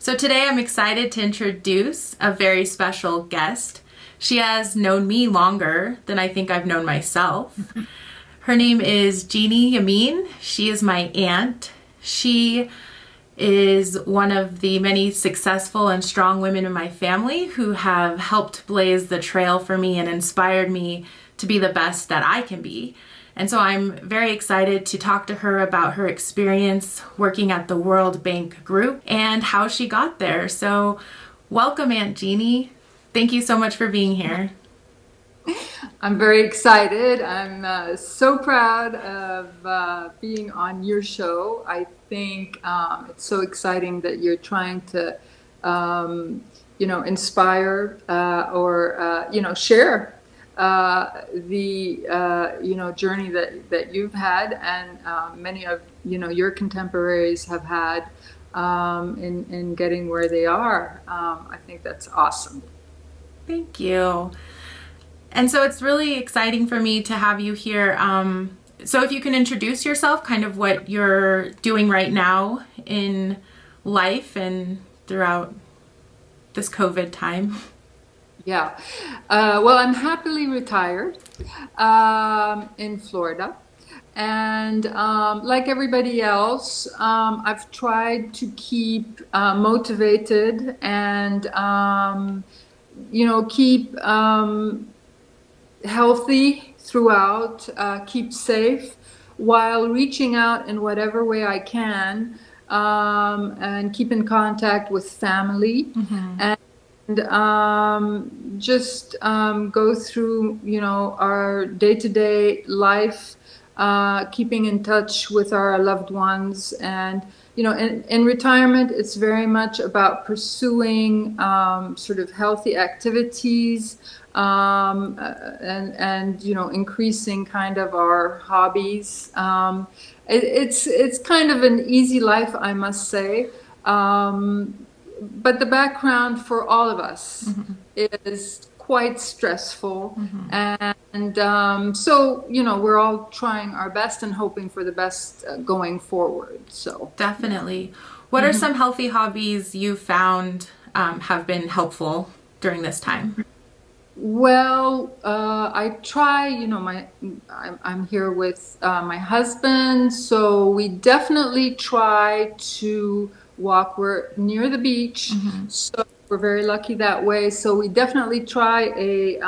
So today I'm excited to introduce a very special guest. She has known me longer than I think I've known myself. Her name is Jeannie Yamin. She is my aunt. She is one of the many successful and strong women in my family who have helped blaze the trail for me and inspired me to be the best that I can be. And so I'm very excited to talk to her about her experience working at the World Bank Group and how she got there. So welcome, Aunt Jeannie. Thank you so much for being here. I'm very excited. I'm so proud of being on your show. I think it's so exciting that you're trying to, inspire or share the journey that you've had and many of your contemporaries have had in getting where they are. I think that's awesome. Thank you. And so it's really exciting for me to have you here. So if you can introduce yourself, kind of what you're doing right now in life and throughout this COVID time. Yeah. Well, I'm happily retired in Florida. And like everybody else, I've tried to keep motivated and, keep healthy throughout, keep safe while reaching out in whatever way I can and keep in contact with family. Mm-hmm. And just go through, our day-to-day life, keeping in touch with our loved ones. And, in retirement, it's very much about pursuing sort of healthy activities and increasing kind of our hobbies. It's kind of an easy life, I must say. But the background for all of us mm-hmm. is quite stressful. Mm-hmm. And so, we're all trying our best and hoping for the best going forward. So definitely. What mm-hmm. are some healthy hobbies you found have been helpful during this time? Well, I try, I'm here with my husband, so we definitely try to walk. We're near the beach, mm-hmm. so we're very lucky that way. So we definitely try a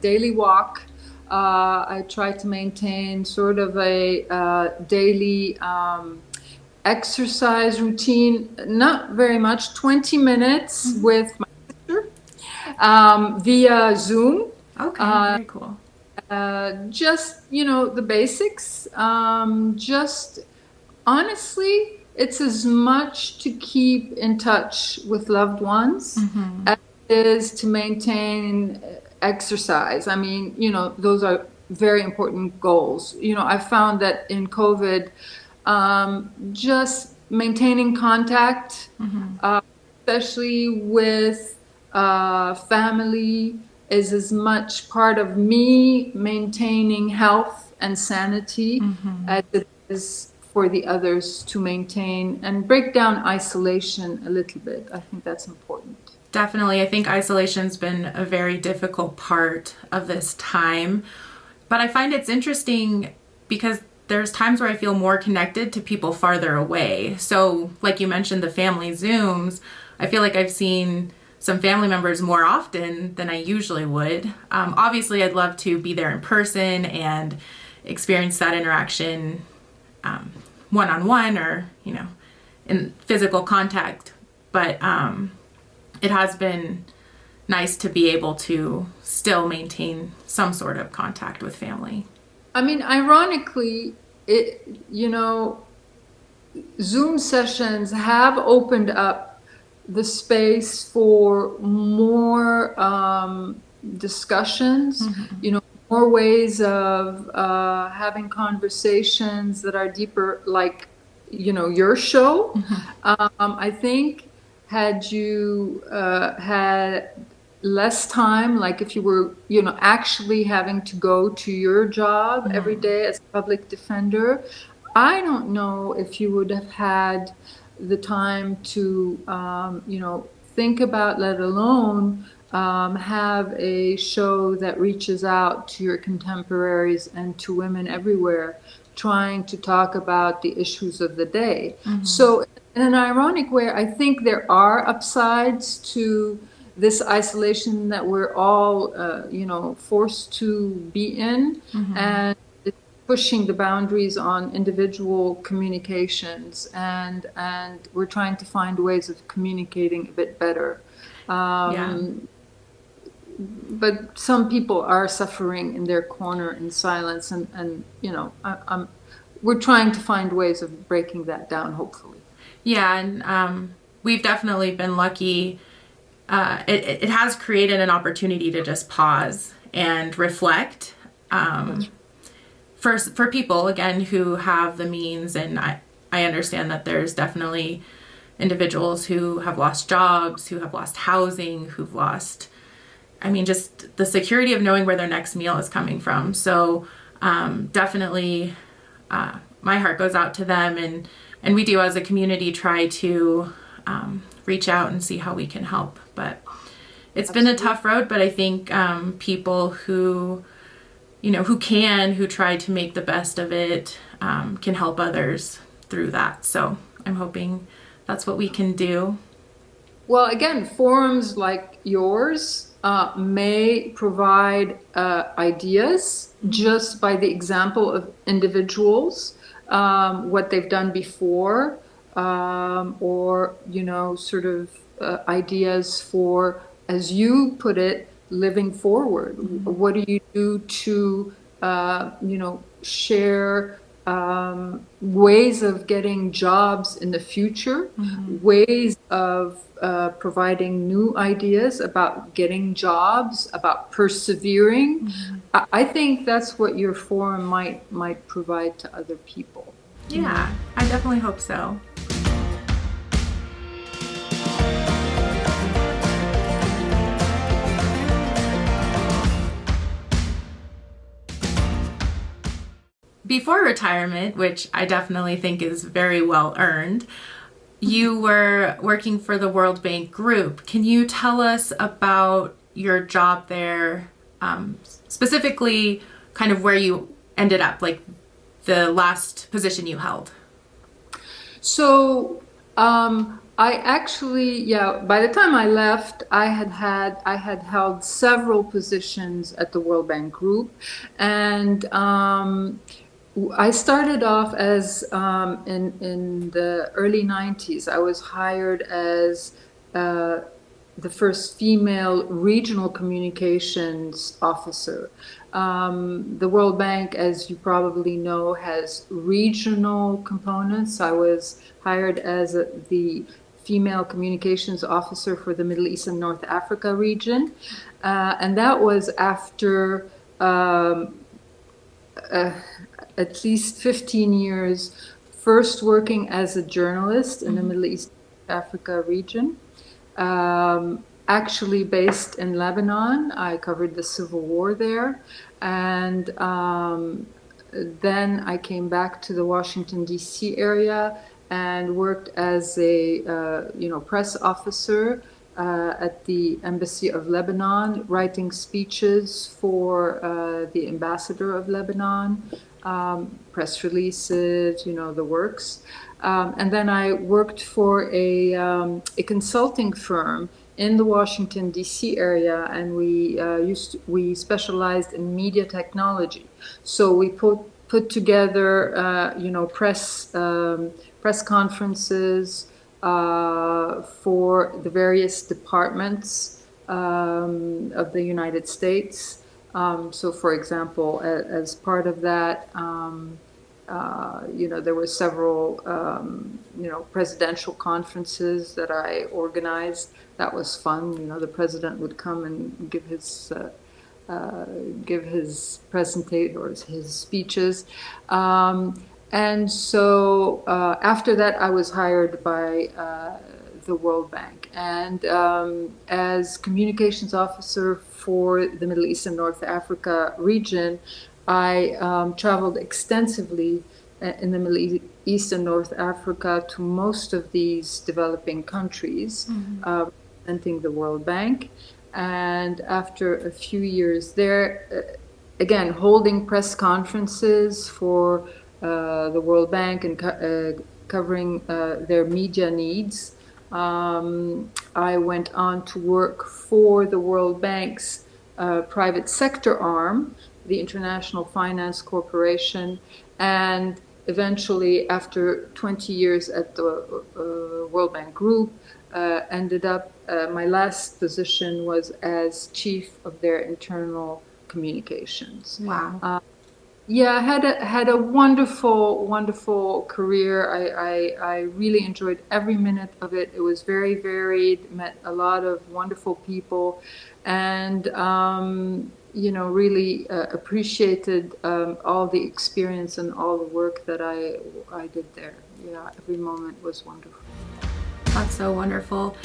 daily walk. I try to maintain sort of a daily exercise routine, not very much, 20 minutes mm-hmm. with my sister via Zoom. Okay, very cool. Just, the basics. Just honestly, it's as much to keep in touch with loved ones mm-hmm. as it is to maintain exercise. I mean, those are very important goals. I found that in COVID, just maintaining contact, mm-hmm. Especially with family, is as much part of me maintaining health and sanity mm-hmm. as it is for the others to maintain and break down isolation a little bit. I think that's important. Definitely. I think isolation's been a very difficult part of this time. But I find it's interesting because there's times where I feel more connected to people farther away. So like you mentioned, the family Zooms, I feel like I've seen some family members more often than I usually would. Obviously, I'd love to be there in person and experience that interaction one-on-one or, in physical contact. But it has been nice to be able to still maintain some sort of contact with family. I mean, ironically, Zoom sessions have opened up the space for more discussions, mm-hmm. More ways of having conversations that are deeper, like, your show. Mm-hmm. I think had you had less time, like if you were, actually having to go to your job every day as a public defender, I don't know if you would have had the time to, think about, let alone have a show that reaches out to your contemporaries and to women everywhere, trying to talk about the issues of the day. So, in an ironic way, I think there are upsides to this isolation that we're all, forced to be in, and it's pushing the boundaries on individual communications, and we're trying to find ways of communicating a bit better. Yeah. But some people are suffering in their corner in silence, and we're trying to find ways of breaking that down, hopefully. Yeah, and we've definitely been lucky. It has created an opportunity to just pause and reflect for people, again, who have the means. And I understand that there's definitely individuals who have lost jobs, who have lost housing, who've lost, just the security of knowing where their next meal is coming from. So definitely my heart goes out to them, and we do as a community try to reach out and see how we can help. But it's been a tough road, but I think people who try to make the best of it can help others through that. So I'm hoping that's what we can do. Well, again, forums like yours may provide ideas just by the example of individuals, what they've done before, or, sort of ideas for, as you put it, living forward. What do you do to, share ways of getting jobs in the future, ways of providing new ideas about getting jobs, about persevering. I think that's what your forum might provide to other people. Yeah, I definitely hope so. Before retirement, which I definitely think is very well earned, you were working for the World Bank Group. Can you tell us about your job there, specifically kind of where you ended up, like the last position you held? So I actually, by the time I left, I had held several positions at the World Bank Group, and I started off as in the early 90s. I was hired as the first female regional communications officer. The World Bank, as you probably know, has regional components. I was hired as the female communications officer for the Middle East and North Africa region. And that was after at least 15 years, first working as a journalist in the Middle East and Africa region. Actually based in Lebanon. I covered the Civil War there. And then I came back to the Washington, D.C. area and worked as a press officer at the Embassy of Lebanon, writing speeches for the Ambassador of Lebanon, press releases, the works. And then I worked for a consulting firm in the Washington, D.C. area, and we specialized in media technology. So we put together, press conferences for the various departments of the United States. So, for example, as part of that, there were several, presidential conferences that I organized. That was fun. The president would come and give his presentation or his speeches. And so after that, I was hired by the World Bank. And as communications officer for the Middle East and North Africa region, I traveled extensively in the Middle East and North Africa to most of these developing countries, representing the World Bank. And after a few years there, again, holding press conferences for the World Bank and covering their media needs. I went on to work for the World Bank's private sector arm, the International Finance Corporation, and eventually, after 20 years at the World Bank Group, ended up, my last position was as chief of their internal communications. Wow. Yeah, I had a wonderful career. I really enjoyed every minute of it. It was very varied, met a lot of wonderful people, and really appreciated all the experience and all the work that I did there. Yeah, every moment was wonderful. That's so wonderful.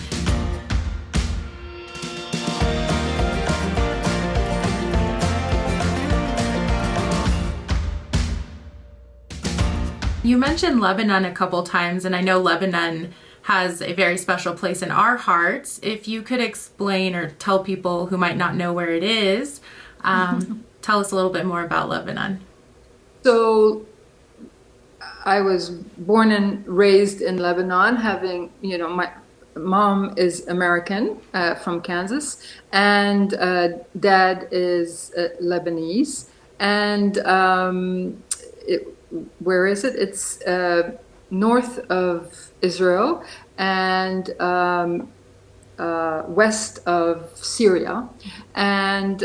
You mentioned Lebanon a couple times, and I know Lebanon has a very special place in our hearts. If you could explain or tell people who might not know where it is, tell us a little bit more about Lebanon. So I was born and raised in Lebanon, having, my mom is American from Kansas, and dad is Lebanese. And where is it? It's north of Israel and west of Syria, and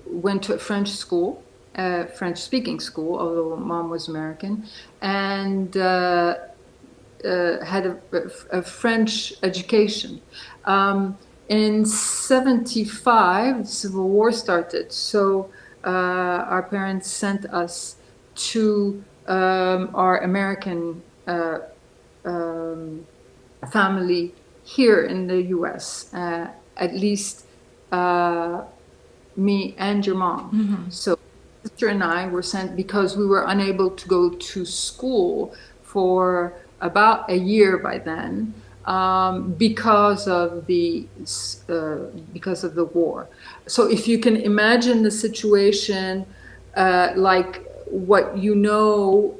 went to a French school, French-speaking school, although mom was American, and had a French education. In 1975, the Civil War started, so our parents sent us to our American family here in the U.S., at least me and your mom. Mm-hmm. So sister and I were sent because we were unable to go to school for about a year by then, because of the war. So if you can imagine the situation, like what you know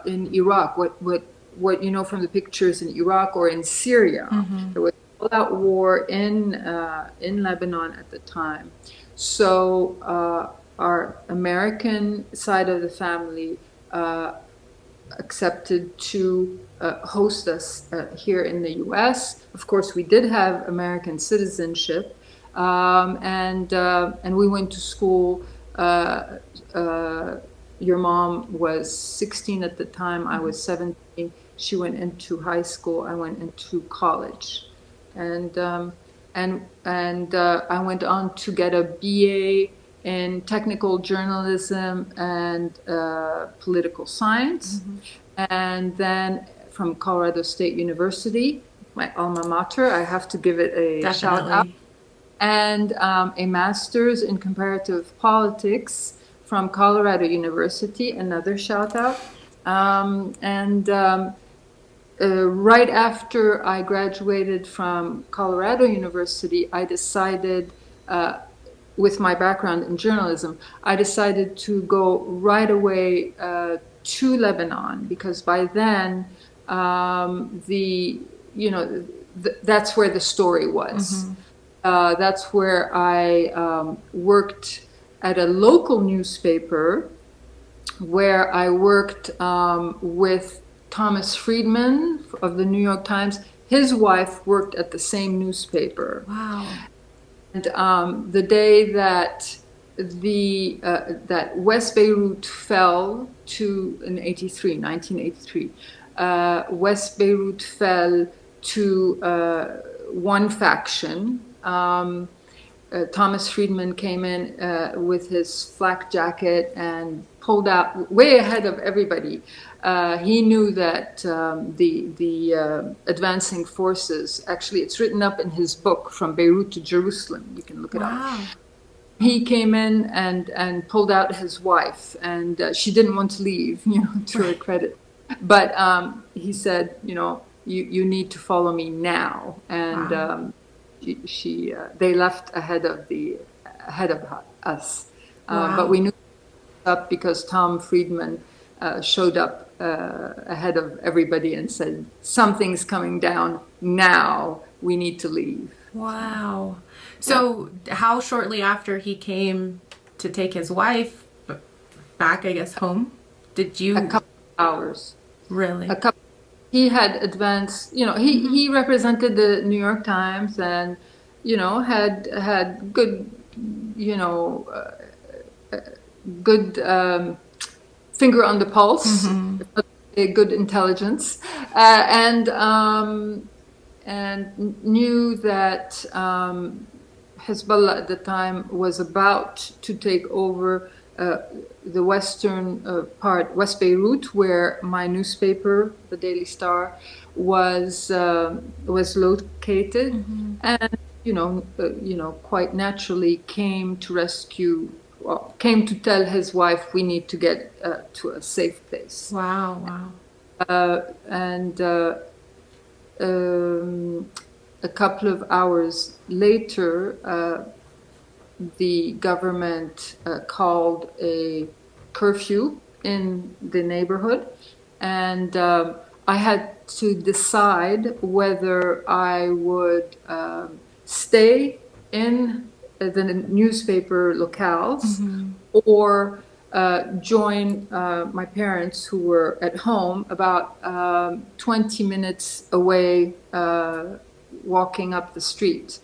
in Iraq, what you know from the pictures in Iraq or in Syria. Mm-hmm. There was all-out war in Lebanon at the time. So our American side of the family accepted to host us here in the U.S. Of course, we did have American citizenship, and we went to school. Your mom was 16 at the time. I was 17. She went into high school. I went into college, and I went on to get a BA in technical journalism and political science, mm-hmm. and then from Colorado State University, my alma mater. I have to give it a Definitely. Shout out. And a master's in comparative politics from Colorado University, another shout out. Right after I graduated from Colorado University, I decided, with my background in journalism, I decided to go right away to Lebanon, because by then, that's where the story was. Mm-hmm. That's where I worked at a local newspaper, where I worked with Thomas Friedman of the New York Times. His wife worked at the same newspaper. Wow. And the day that that West Beirut fell in 1983, West Beirut fell to one faction. Thomas Friedman came in with his flak jacket and pulled out way ahead of everybody. He knew that the advancing forces, actually it's written up in his book, From Beirut to Jerusalem, you can look it up. he came in and pulled out his wife, and she didn't want to leave, to her credit. But he said, you need to follow me now. And Wow. they left ahead of us. But we Wow. knew up because Tom Friedman showed up ahead of everybody and said, something's coming down now. We need to leave. Wow. Yeah. So, how shortly after he came to take his wife back, I guess, home, did A you couple of hours. A really? couple. He had advanced. He represented the New York Times, and had good, you know, good finger on the pulse, if not a good intelligence, and knew that Hezbollah at the time was about to take over the western West Beirut, where my newspaper, the Daily Star, was located, and quite naturally came to rescue. Well, came to tell his wife, we need to get to a safe place. Wow, wow. And a couple of hours later, the government called a curfew in the neighborhood, and I had to decide whether I would stay in the newspaper locales or join my parents, who were at home about 20 minutes away, walking up the street.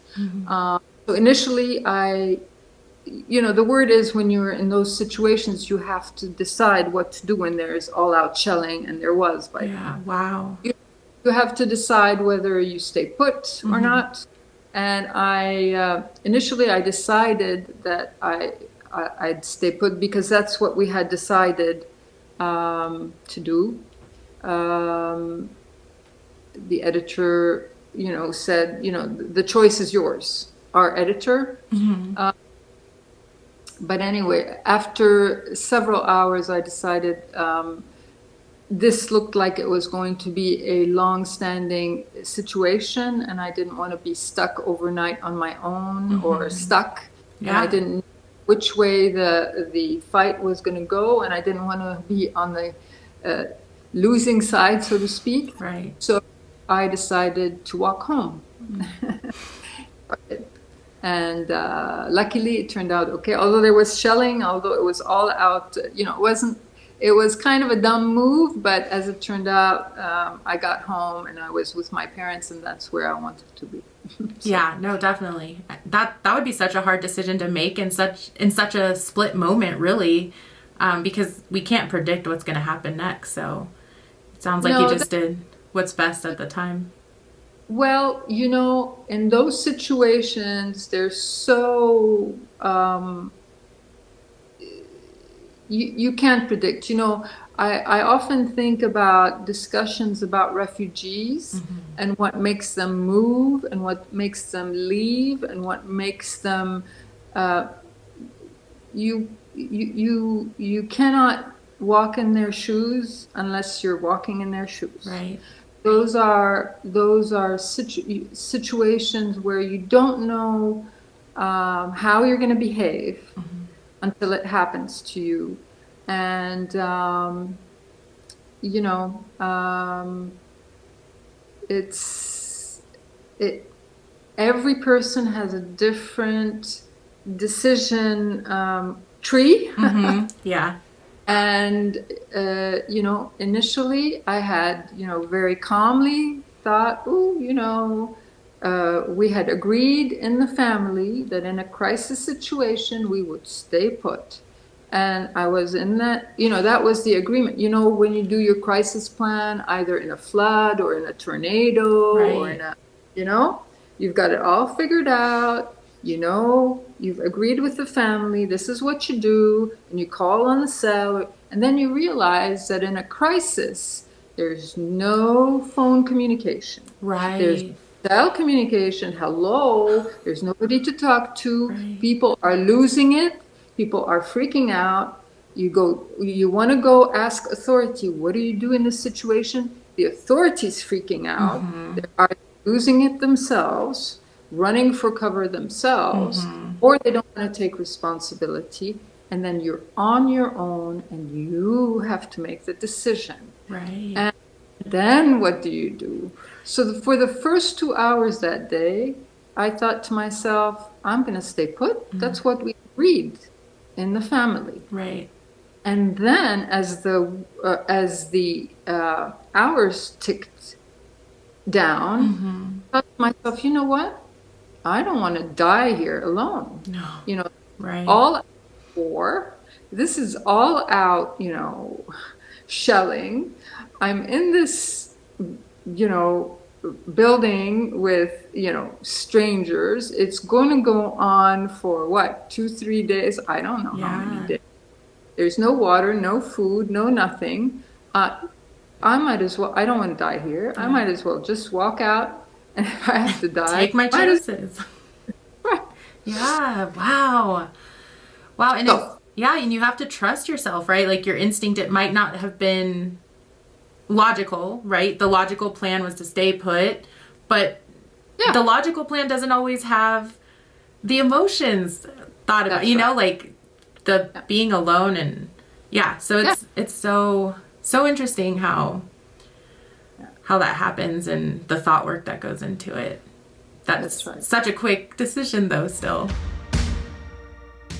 So initially, the word is, when you're in those situations, you have to decide what to do when there's all-out shelling, and there was by Yeah, then. wow. You have to decide whether you stay put or not. And initially I decided that I'd stay put, because that's what we had decided to do. The editor, said, the choice is yours, our editor. But anyway, after several hours, I decided this looked like it was going to be a long-standing situation, and I didn't want to be stuck overnight on my own, or stuck, and I Yeah. didn't know which way the fight was going to go, and I didn't want to be on the losing side, so to speak. Right. So I decided to walk home. And luckily it turned out okay, although there was shelling, although it was all out, it was kind of a dumb move, but as it turned out, I got home and I was with my parents, and that's where I wanted to be. So, Yeah, no, definitely. That would be such a hard decision to make in such a split moment, really, because we can't predict what's going to happen next. So it sounds like you no, just did what's best at the time. well, in those situations, they're so you can't predict. I often think about discussions about refugees and what makes them move and what makes them leave and what makes them you cannot walk in their shoes unless you're walking in their shoes. Right. Those are situations where you don't know how you're going to behave until it happens to you, and it's it. Every person has a different decision tree. Yeah. And, initially I had, very calmly thought, we had agreed in the family that in a crisis situation we would stay put. And I was in that, that was the agreement. When you do your crisis plan, either in a flood or in a tornado or in Right. you've got it all figured out. You've agreed with the family, this is what you do, and you call on the cell, and then you realize that in a crisis, there's no phone communication. There's Right. Cell communication, hello, there's nobody to talk to. Right. People are losing it. People are freaking out. You want to go ask authority, what do you do in this situation? The authority's freaking out. They are losing it themselves, running for cover themselves, or they don't want to take responsibility. And then you're on your own and you have to make the decision. Right. And then what do you do? So for the first 2 hours that day, I thought to myself, I'm going to stay put. That's what we agreed in the family. Right. And then as the hours ticked down, I thought to myself, you know what? I don't want to die here alone. No. You know, Right. all out war. This is all out, shelling. I'm in this, building with, strangers. It's going to go on for what, 2, 3 days? I don't know how many days. There's no water, no food, no nothing. I might as well, I don't want to die here. I might as well just walk out, and if I have to die, Take my chances. Right. Yeah. Wow. Wow. And and you have to trust yourself, right? Like your instinct, it might not have been logical, right? The logical plan was to stay put, but the logical plan doesn't always have the emotions thought about, like the being alone and so it's so interesting how that happens and the thought work that goes into it. That's right. Such a quick decision though still.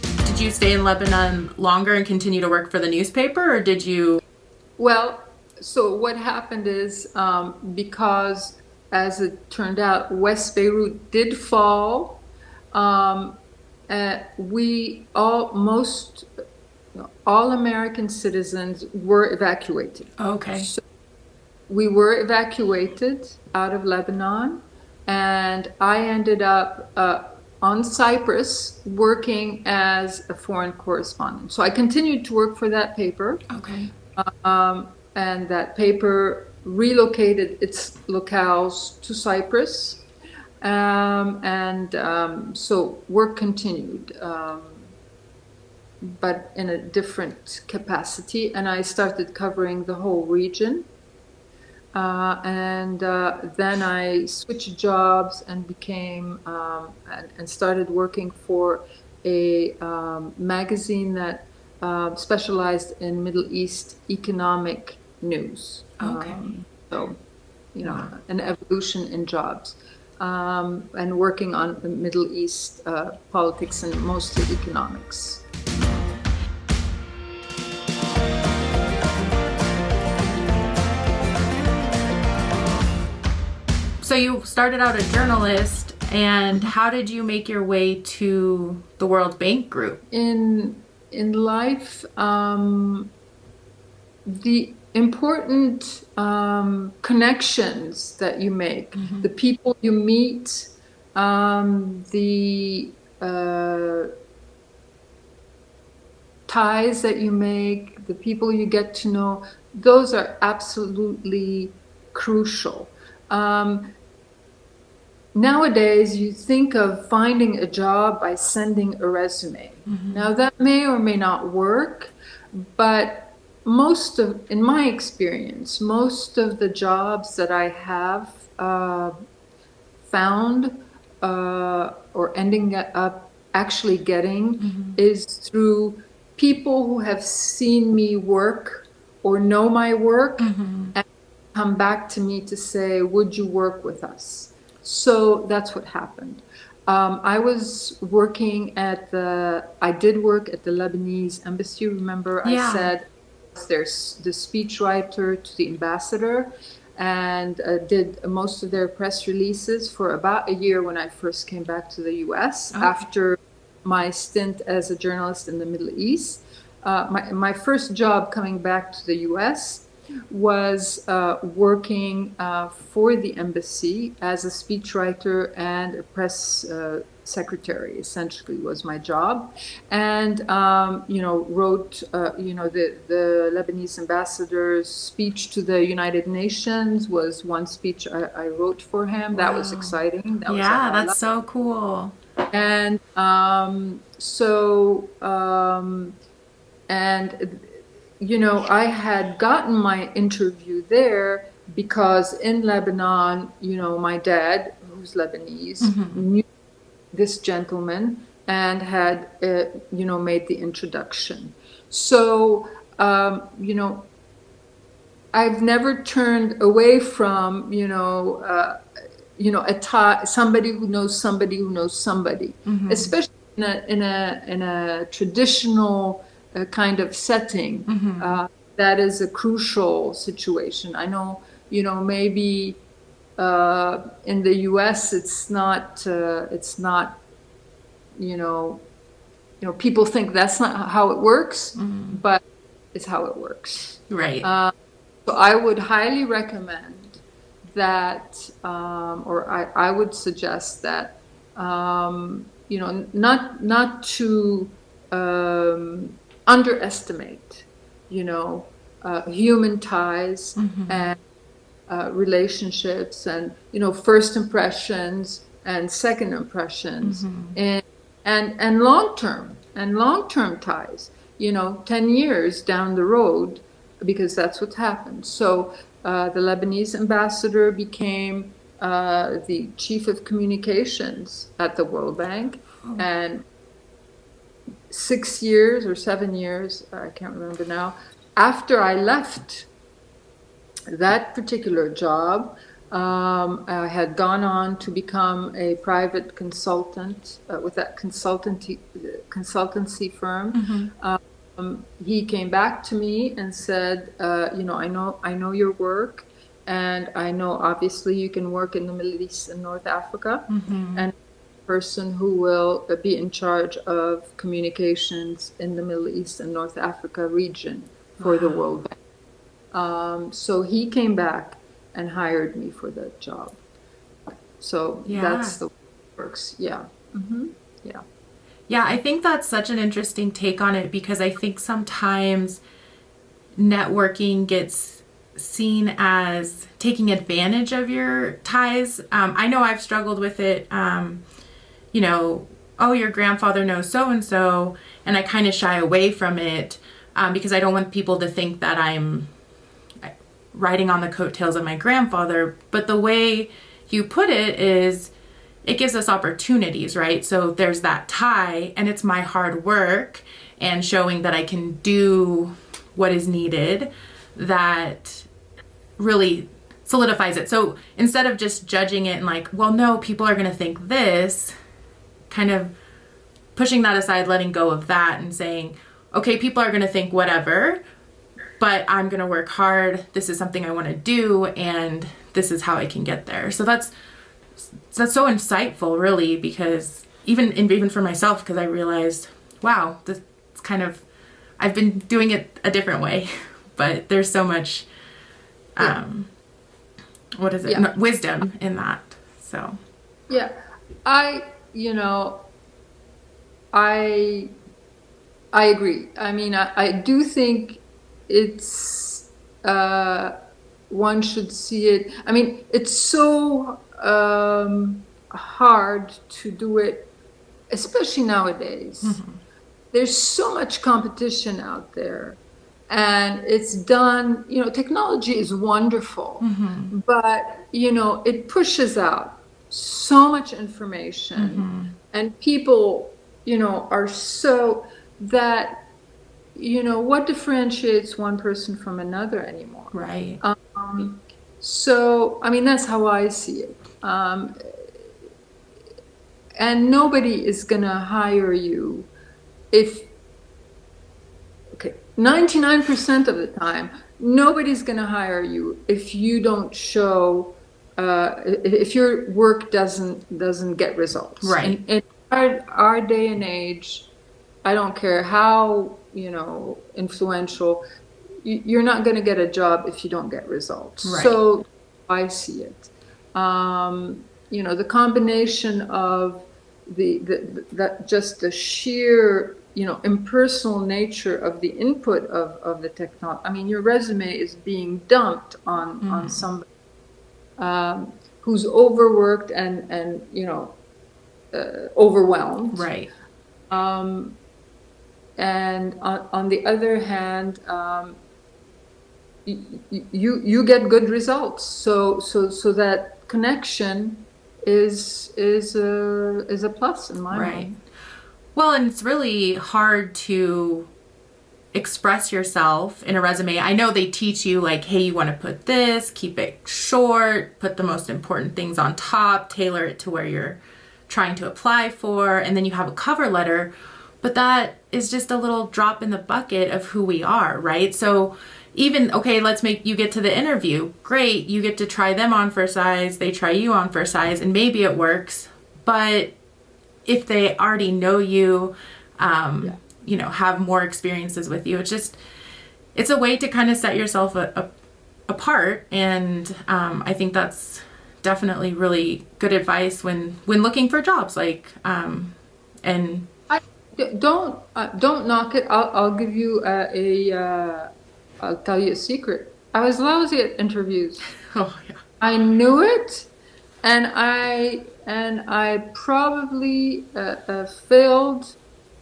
Did you stay in Lebanon longer and continue to work for the newspaper, or did you? Well, so what happened is because, as it turned out, West Beirut did fall. All American citizens were evacuated. Okay. So we were evacuated out of Lebanon, and I ended up on Cyprus working as a foreign correspondent. So I continued to work for that paper. Okay. And that paper relocated its locales to Cyprus. So work continued, but in a different capacity. And I started covering the whole region. Then I switched jobs and became and started working for a magazine that specialized in Middle East economic news. Okay. An evolution in jobs, and working on the Middle East politics and mostly economics. So you started out a journalist, and how did you make your way to the World Bank Group? In life, the important connections that you make, the people you meet, the ties that you make, the people you get to know, those are absolutely crucial. Nowadays, you think of finding a job by sending a resume. Now, that may or may not work, but in my experience, most of the jobs that I have found or ending up actually getting is through people who have seen me work or know my work and come back to me to say, would you work with us? So that's what happened. I was working I did work at the Lebanese Embassy. Remember, I said there's the speechwriter to the ambassador, and did most of their press releases for about a year when I first came back to the US after my stint as a journalist in the Middle East. My first job coming back to the US was working for the embassy as a speechwriter and a press secretary, essentially, was my job. And, wrote, the Lebanese Ambassador's speech to the United Nations was one speech I wrote for him. That was exciting. That was a Yeah, highlight. that's so cool. And I had gotten my interview there because in Lebanon, my dad, who's Lebanese, knew this gentleman and had, made the introduction. So, I've never turned away from, somebody who knows somebody who knows somebody, especially in a traditional kind of setting. That is a crucial situation. I know, maybe in the U.S. it's not, people think that's not how it works, but it's how it works. Right. So I would highly recommend that, or I would suggest that, not to underestimate, human ties and relationships and, first impressions and second impressions and long-term ties, 10 years down the road, because that's what happened. So the Lebanese ambassador became the chief of communications at the World Bank. And 6 years or 7 years, I can't remember now, after I left that particular job, I had gone on to become a private consultant with that consultancy firm. He came back to me and said, I know your work, and I know obviously you can work in the Middle East and North Africa, and person who will be in charge of communications in the Middle East and North Africa region for the World Bank. So he came back and hired me for that job. So that's the way it works. Yeah. Yeah. Yeah, I think that's such an interesting take on it, because I think sometimes networking gets seen as taking advantage of your ties. I know I've struggled with it. Oh, your grandfather knows so-and-so, and I kind of shy away from it because I don't want people to think that I'm riding on the coattails of my grandfather. But the way you put it is, it gives us opportunities, right? So there's that tie, and it's my hard work and showing that I can do what is needed that really solidifies it. So instead of just judging it and like, well, no, people are going to think this, kind of pushing that aside, letting go of that and saying, okay, people are going to think whatever, but I'm going to work hard. This is something I want to do, and this is how I can get there. So that's so insightful, really, because even for myself, because I realized, wow, this kind of, I've been doing it a different way, but there's so much, wisdom in that. So, yeah, I agree. I mean, I do think it's, one should see it. I mean, it's so hard to do it, especially nowadays. There's so much competition out there, and it's done, technology is wonderful, but, it pushes out so much information, and people, are so that, what differentiates one person from another anymore? right. So, I mean, that's how I see it. And nobody is going to hire you if, 99% of the time, nobody's going to hire you if you don't show, if your work doesn't get results. Right. In our day and age, I don't care how, influential, you're not going to get a job if you don't get results. Right. So I see it. The combination of that just the sheer, impersonal nature of the input of the technology. I mean, your resume is being dumped on somebody who's overworked and overwhelmed. Right. And on the other hand, you get good results. So that connection is a plus in my mind. Well, and it's really hard to express yourself in a resume. I know they teach you like, hey, you want to put this, keep it short, put the most important things on top, tailor it to where you're trying to apply for, and then you have a cover letter. But that is just a little drop in the bucket of who we are, right? So even, okay, let's make you get to the interview. Great, you get to try them on for size, they try you on for size, and maybe it works. But if they already know you, have more experiences with you, it's a way to kind of set yourself apart. And I think that's definitely really good advice when looking for jobs. And don't knock it. I'll give you I'll tell you a secret. I was lousy at interviews. Oh yeah. I knew it, and I probably failed.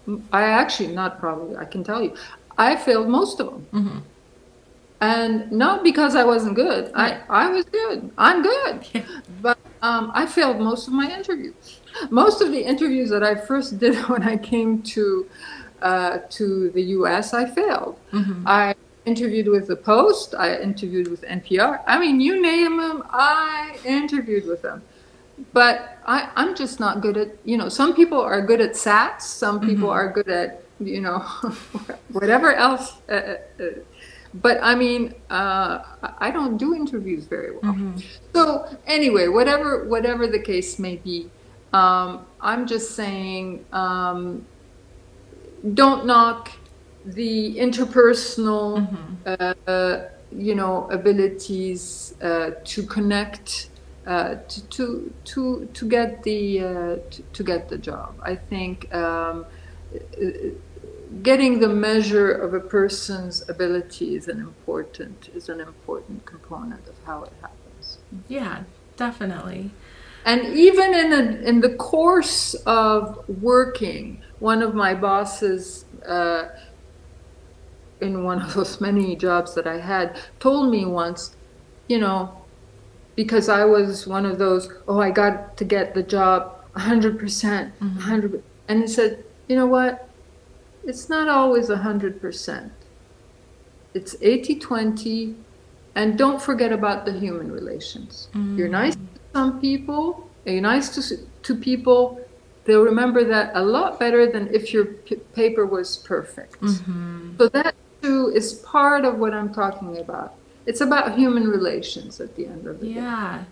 Not probably. I can tell you, I failed most of them. Mm-hmm. And not because I wasn't good. Right. I was good. I'm good. Yeah. But I failed most of my interviews. Most of the interviews that I first did when I came to the U.S., I failed. Mm-hmm. I interviewed with the Post. I interviewed with NPR. I mean, you name them, I interviewed with them. But I'm just not good at, some people are good at SATs. Some people are good at, whatever else. But I mean, I don't do interviews very well. Mm-hmm. So anyway, whatever the case may be, I'm just saying, don't knock the interpersonal, abilities to connect, to get the job. I think getting the measure of a person's ability is an important component of how it happens. Yeah, definitely. And even in the course of working, one of my bosses in one of those many jobs that I had told me once, because I was one of those, I got to get the job 100%, 100%. And he said, you know what? It's not always 100%. It's 80-20, and don't forget about the human relations. You're nice to some people, you're nice to people, they'll remember that a lot better than if your paper was perfect. So that too is part of what I'm talking about. It's about human relations at the end of the day. Yeah.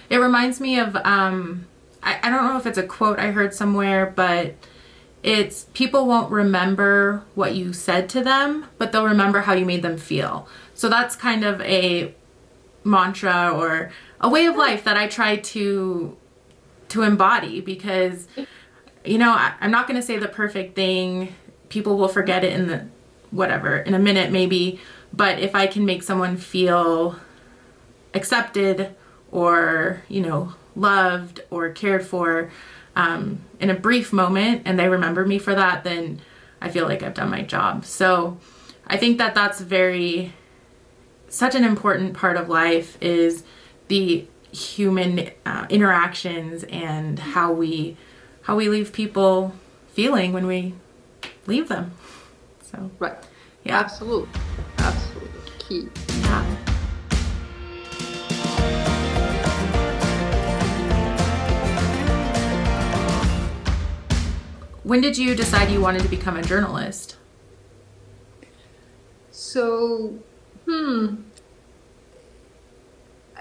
It reminds me of, I don't know if it's a quote I heard somewhere, but it's people won't remember what you said to them, but they'll remember how you made them feel. So that's kind of a mantra or a way of life that I try to embody because, I'm not going to say the perfect thing. People will forget it in a minute maybe. But if I can make someone feel accepted or, loved or cared for in a brief moment and they remember me for that, then I feel like I've done my job. So I think that that's such an important part of life is the human interactions and how we leave people feeling when we leave them. So right. Yeah. Absolutely key. Yeah. When did you decide you wanted to become a journalist? So,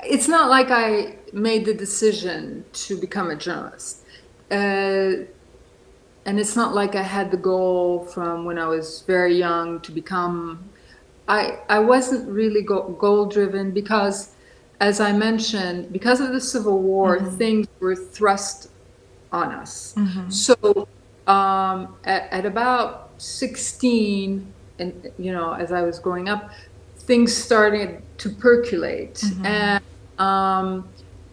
it's not like I made the decision to become a journalist. And it's not like I had the goal from when I was very young to become I wasn't really goal driven because, as I mentioned, because of the Civil War, things were thrust on us. So at about 16, and as I was growing up, things started to percolate, and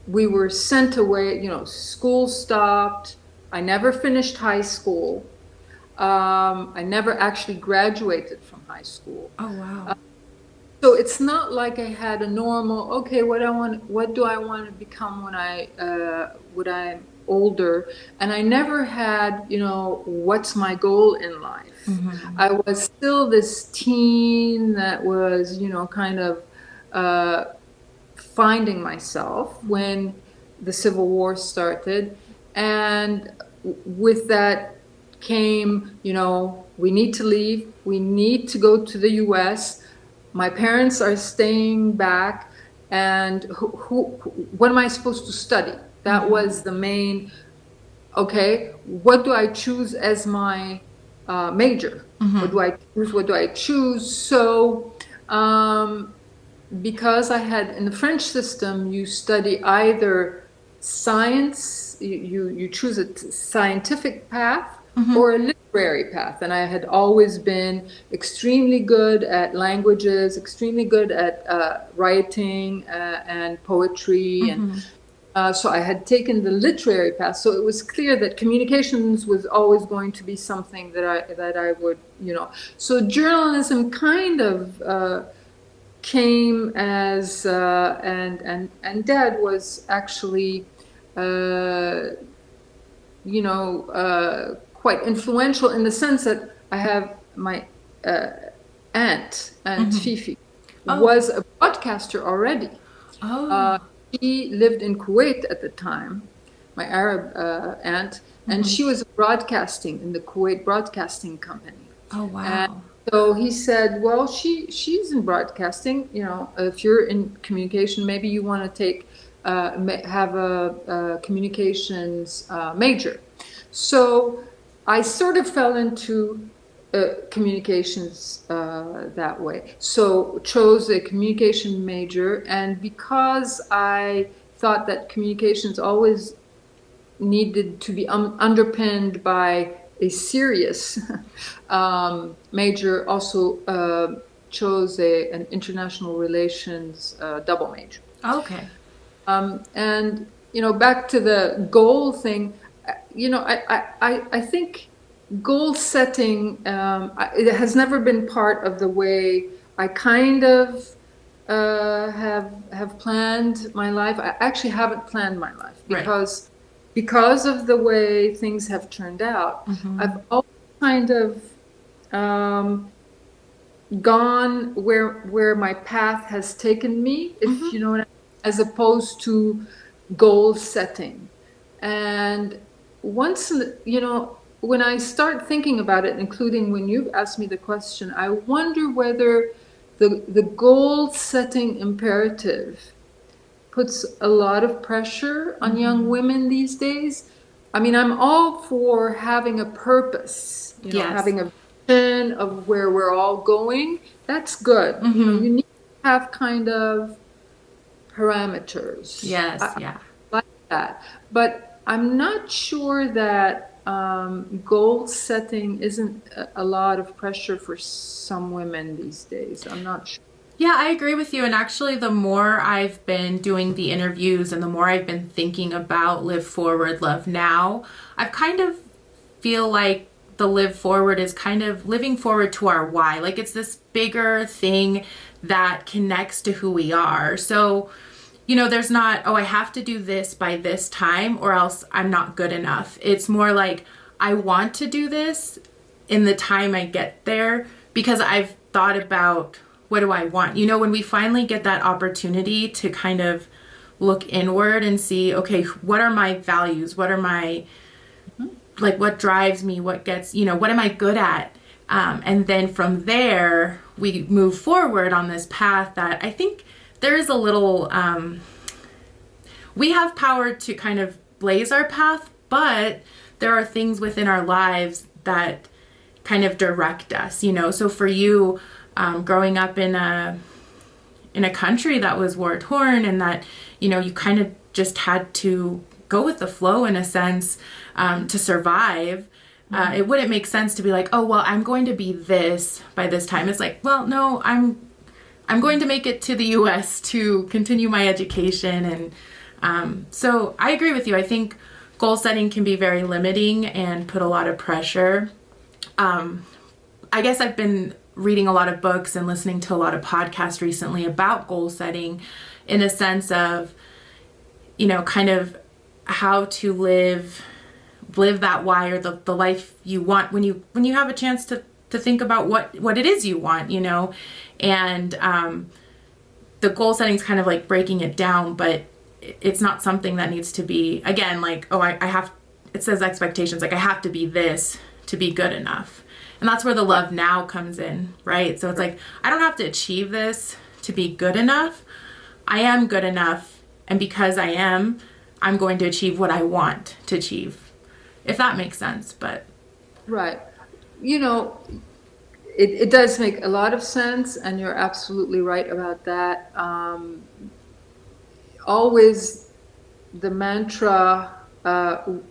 we were sent away. School stopped. I never finished high school. I never actually graduated from high school. Oh, wow. So it's not like I had a normal, okay, what do I want to become when I'm older? And I never had, what's my goal in life? I was still this teen that was, kind of finding myself when the Civil War started. And with that came, we need to leave. We need to go to the US. My parents are staying back. And what am I supposed to study? That was the main, okay, what do I choose as my major? What do I choose? What do I choose? So, because I had, in the French system, you study either science, you choose a scientific path or a literary path. And I had always been extremely good at languages, extremely good at writing and poetry. And so I had taken the literary path. So it was clear that communications was always going to be something that I would, So journalism kind of came as, and Dad was actually, quite influential in the sense that I have my aunt, Aunt Fifi, was a broadcaster already. She lived in Kuwait at the time, my Arab aunt, and she was broadcasting in the Kuwait Broadcasting Company. Oh, wow. And so he said, well, she's in broadcasting, if you're in communication, maybe you want to have a communications major. So I sort of fell into communications that way. So chose a communication major, and because I thought that communications always needed to be underpinned by a serious major, also chose an international relations double major. Okay. And back to the goal thing, I think goal setting it has never been part of the way I kind of have planned my life. I actually haven't planned my life because of the way things have turned out. I've always kind of gone where my path has taken me, if you know what I mean, as opposed to goal setting. And once, when I start thinking about it, including when you've asked me the question, I wonder whether the goal setting imperative puts a lot of pressure on young women these days. I mean, I'm all for having a purpose, having a vision of where we're all going. That's good. You need to have kind of parameters. Yes, I like that. But I'm not sure that goal setting isn't a lot of pressure for some women these days. I'm not sure. Yeah, I agree with you. And actually, the more I've been doing the interviews and the more I've been thinking about Live Forward, Love Now, I've kind of feel like the Live Forward is kind of living forward to our why. Like it's this bigger thing that connects to who we are. So, there's not, I have to do this by this time or else I'm not good enough. It's more like I want to do this in the time I get there because I've thought about what do I want? When we finally get that opportunity to kind of look inward and see, okay, what are my values? What are my, what drives me? What gets, what am I good at? And then from there, we move forward on this path that I think there is a little, we have power to kind of blaze our path, but there are things within our lives that kind of direct us, So for you, growing up in a country that was war torn, and that, you know, you kind of just had to go with the flow in a sense to survive. It wouldn't make sense to be like, oh, well, I'm going to be this by this time. It's like, well, no, I'm going to make it to the U.S. to continue my education. And so I agree with you. I think goal setting can be very limiting and put a lot of pressure. I guess I've been reading a lot of books and listening to a lot of podcasts recently about goal setting, in a sense of, you know, kind of how to live that why, or the life you want when you have a chance to think about what it is you want, you know. And the goal setting is kind of like breaking it down, but it's not something that needs to be, again, like, oh, I have, it says expectations, like I have to be this to be good enough. And that's where the love now comes in, right? So it's like, I don't have to achieve this to be good enough. I am good enough. And because I am, I'm going to achieve what I want to achieve, if that makes sense. But right. You know, it does make a lot of sense, and you're absolutely right about that. Always the mantra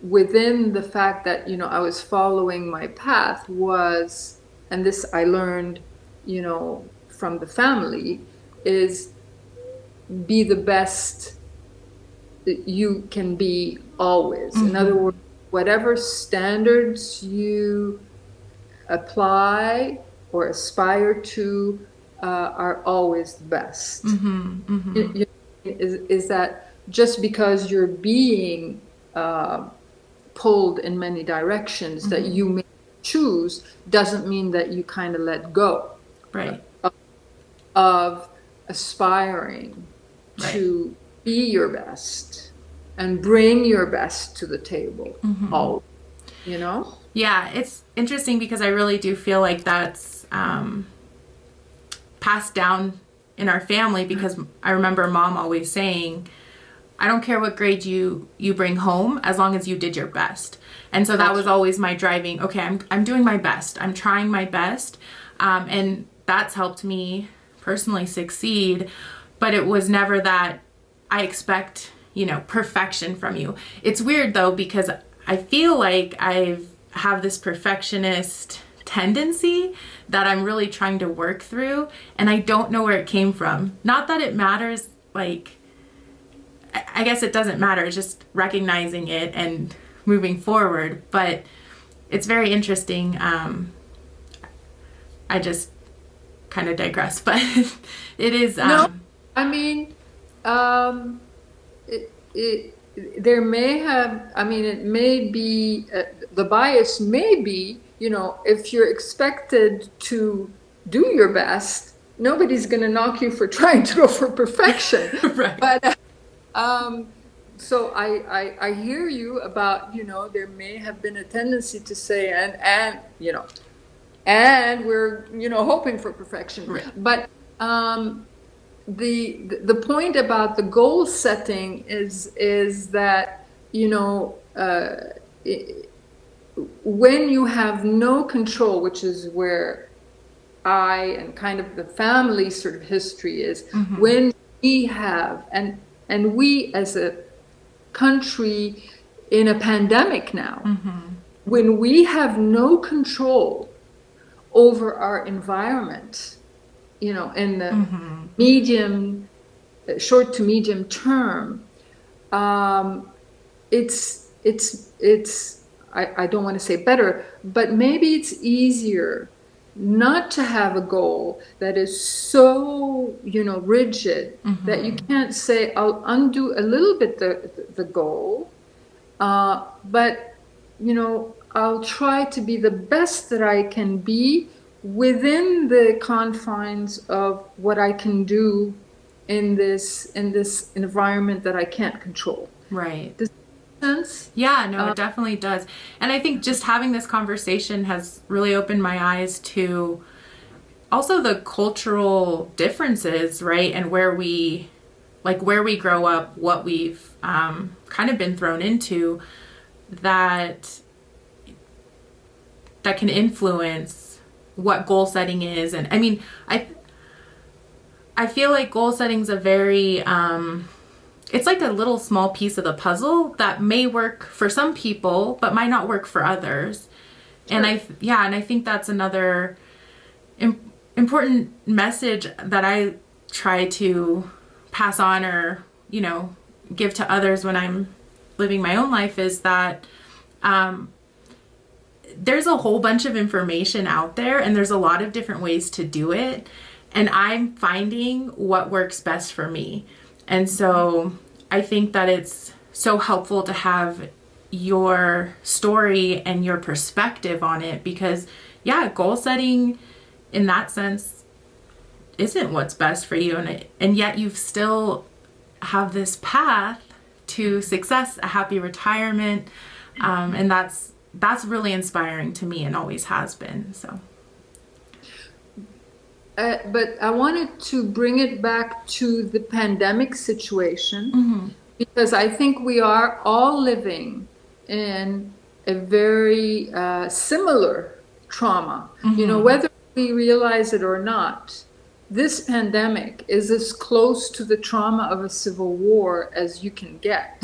within the fact that, you know, I was following my path was, and this I learned, you know, from the family, is be the best that you can be always. Mm-hmm. In other words, whatever standards you apply or aspire to are always the best. Mm-hmm. Mm-hmm. Is that just because you're being pulled in many directions, mm-hmm. that you may choose, doesn't mean that you kind of let go, right, of aspiring, right, to be your best and bring your best to the table. Mm-hmm. All, you know? Yeah, it's interesting because I really do feel like that's passed down in our family, because I remember Mom always saying, I don't care what grade you bring home, as long as you did your best. And so that was always my driving, okay, I'm doing my best. I'm trying my best. And that's helped me personally succeed. But it was never that I expect, you know, perfection from you. It's weird though, because I feel like I have this perfectionist tendency that I'm really trying to work through, and I don't know where it came from. Not that it matters, like, I guess it doesn't matter, it's just recognizing it and moving forward, but it's very interesting. I just kind of digress, but it is... No, I mean, there may have, I mean, it may be, the bias may be, you know, if you're expected to do your best, nobody's going to knock you for trying to go for perfection. Right. But so I hear you about, you know, there may have been a tendency to say, and you know, and we're, you know, hoping for perfection. Right. But the point about the goal setting is that, you know, when you have no control, which is where I and kind of the family sort of history is, mm-hmm. when we have, and we as a country in a pandemic now, mm-hmm. when we have no control over our environment, you know, in the mm-hmm. short to medium term, it's I don't want to say better, but maybe it's easier not to have a goal that is so, you know, rigid, mm-hmm. that you can't say, I'll undo a little bit the goal, but, you know, I'll try to be the best that I can be within the confines of what I can do in this environment that I can't control. Right. Does that make sense? Yeah, no, it definitely does. And I think just having this conversation has really opened my eyes to also the cultural differences, right? And where we grow up, what we've kind of been thrown into, that can influence what goal setting is. And I mean, I feel like goal setting is a very, it's like a little small piece of the puzzle that may work for some people, but might not work for others. Sure. And I think that's another important message that I try to pass on, or, you know, give to others when I'm living my own life, is that, there's a whole bunch of information out there, and there's a lot of different ways to do it. And I'm finding what works best for me. And so I think that it's so helpful to have your story and your perspective on it, because goal setting in that sense isn't what's best for you. And yet you still have this path to success, a happy retirement. And that's really inspiring to me, and always has been. So. But I wanted to bring it back to the pandemic situation, because I think we are all living in a very similar trauma. You know, whether we realize it or not, this pandemic is as close to the trauma of a civil war as you can get.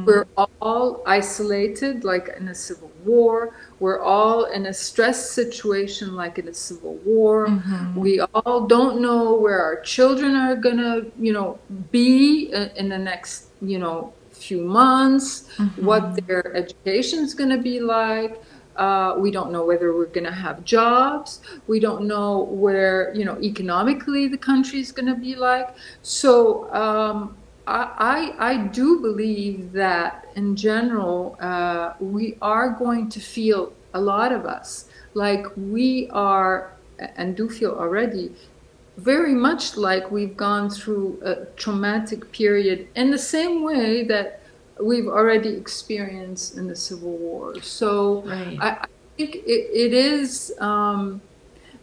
We're all isolated, like in a civil war. We're all in a stress situation, like in a civil war. We all don't know where our children are gonna, you know, be in the next, you know, few months, what their education's gonna be like. We don't know whether we're going to have jobs. We don't know where, you know, economically the country's going to be like. So I do believe that in general, we are going to feel, a lot of us, like we are, and do feel already, very much like we've gone through a traumatic period in the same way that we've already experienced in the Civil War. So right. I think it is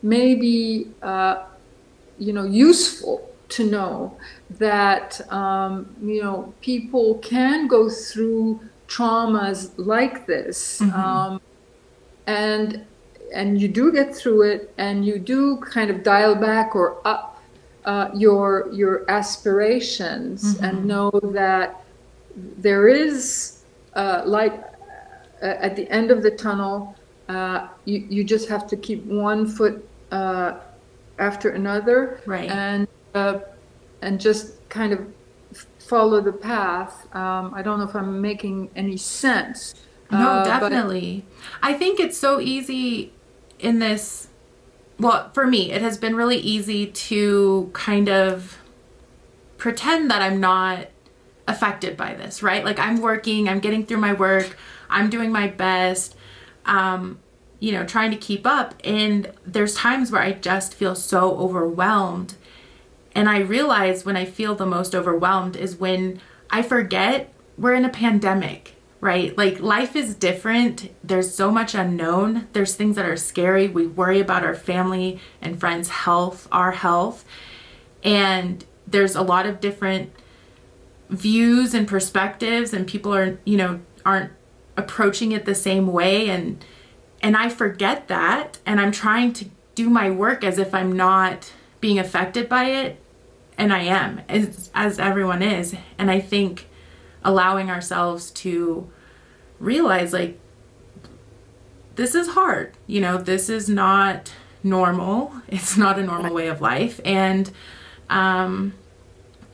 maybe, you know, useful to know that, you know, people can go through traumas like this, and you do get through it, and you do kind of dial back or up your aspirations, and know that there is light at the end of the tunnel. You just have to keep one foot after another, right? And just kind of follow the path. I don't know if I'm making any sense. No, definitely. I think it's so easy in this. Well, for me, it has been really easy to kind of pretend that I'm not affected by this, right? Like I'm working, I'm getting through my work, I'm doing my best, you know, trying to keep up. And there's times where I just feel so overwhelmed. And I realize when I feel the most overwhelmed is when I forget we're in a pandemic, right? Like life is different. There's so much unknown. There's things that are scary. We worry about our family and friends' health, our health. And there's a lot of different views and perspectives, and people aren't approaching it the same way, and I forget that, and I'm trying to do my work as if I'm not being affected by it, and I am, as everyone is. And I think allowing ourselves to realize, like, this is hard, you know, this is not normal, it's not a normal way of life, and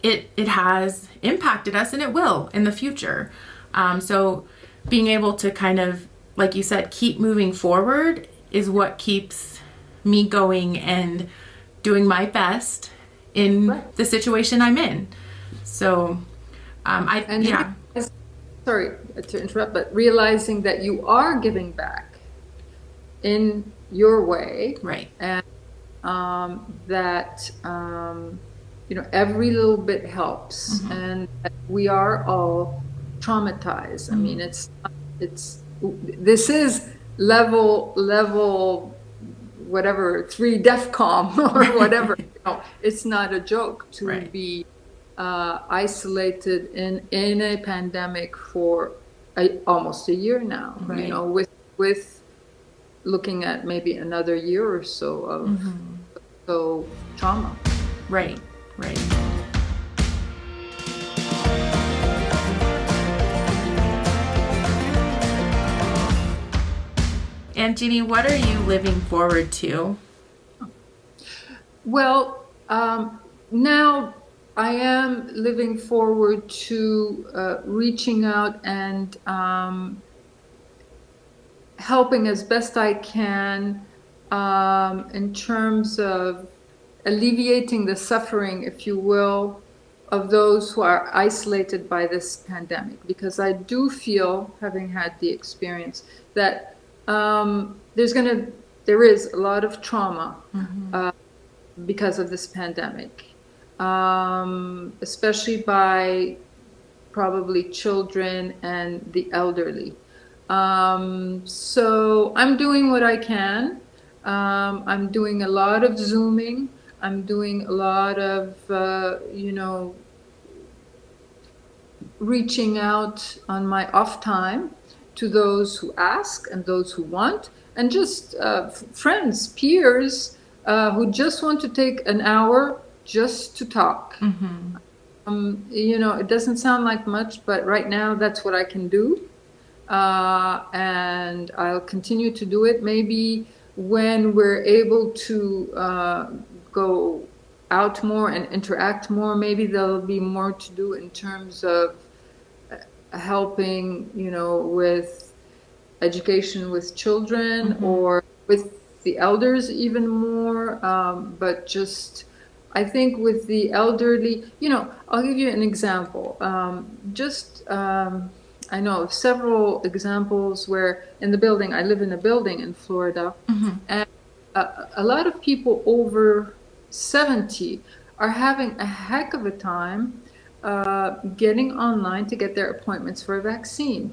it has impacted us, and it will in the future. So being able to kind of, like you said, keep moving forward is what keeps me going and doing my best in the situation I'm in. So sorry to interrupt, but realizing that you are giving back in your way, right? And that you know, every little bit helps, and we are all traumatized. I mean, this is level whatever 3 DEFCON or whatever. You know, it's not a joke to be isolated in a pandemic for almost a year now. You know, with looking at maybe another year or so of trauma. Right, right. Aunt Jeannie, what are you living forward to? Well, now I am living forward to reaching out and helping as best I can in terms of alleviating the suffering, if you will, of those who are isolated by this pandemic. Because I do feel, having had the experience, that there is a lot of trauma because of this pandemic, especially by probably children and the elderly. So I'm doing what I can. I'm doing a lot of Zooming. I'm doing a lot of, reaching out on my off time to those who ask and those who want, and just friends, peers, who just want to take an hour just to talk. It doesn't sound like much, but right now that's what I can do. And I'll continue to do it. Maybe when we're able to go out more and interact more, maybe there'll be more to do in terms of helping, with education with children or with the elders even more. But just, I think with the elderly, I'll give you an example. I know of several examples where in the building, I live in a building in Florida, and a lot of people over 70 are having a heck of a time getting online to get their appointments for a vaccine.